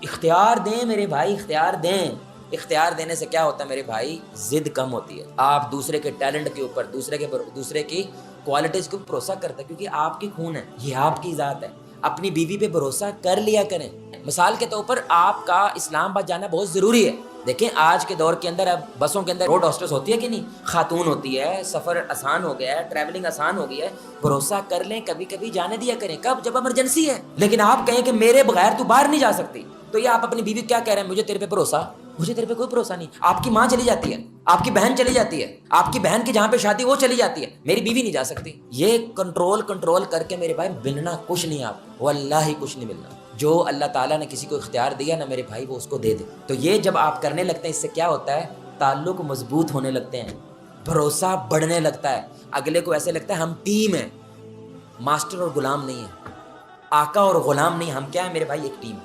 इख्तियार दें मेरे भाई, इख्तियार दें। इख्तियार देने से क्या होता है मेरे भाई, जिद कम होती है। आप दूसरे के टैलेंट के ऊपर, दूसरे की क्वालिटीज के ऊपर भरोसा करते हैं, क्योंकि आपकी खून है, ये आपकी ज़ात है। अपनी बीवी पे भरोसा कर लिया करें। मिसाल के तौर पर आपका इस्लामाबाद जाना बहुत ज़रूरी है। देखें आज के दौर के अंदर अब बसों के अंदर रोड हॉस्टेस होती है कि नहीं, खातून होती है, सफ़र आसान हो गया है, ट्रैवलिंग आसान हो गई है। भरोसा कर लें, कभी कभी जाने दिया करें। कब? जब इमरजेंसी है। लेकिन आप कहें कि मेरे बगैर तू बाहर नहीं जा सकती, तो ये आप अपनी बीवी क्या कह रहे हैं, मुझे तेरे पे भरोसा, मुझे तेरे पे कोई भरोसा नहीं। आपकी माँ चली जाती है, आपकी बहन चली जाती है, आपकी बहन की जहां पे शादी वो चली जाती है, मेरी बीवी नहीं जा सकती। ये कंट्रोल करके मेरे भाई मिलना कुछ नहीं, आपको वल्लाही कुछ नहीं मिलना। जो अल्लाह ताला ने किसी को इख्तियार दिया ना मेरे भाई, वो उसको दे दे। तो ये जब आप करने लगते हैं, इससे क्या होता है, ताल्लुक मजबूत होने लगते हैं, भरोसा बढ़ने लगता है। अगले को ऐसे लगता है हम टीम है, मास्टर और गुलाम नहीं है, आका और गुलाम नहीं, हम क्या है मेरे भाई, एक टीम।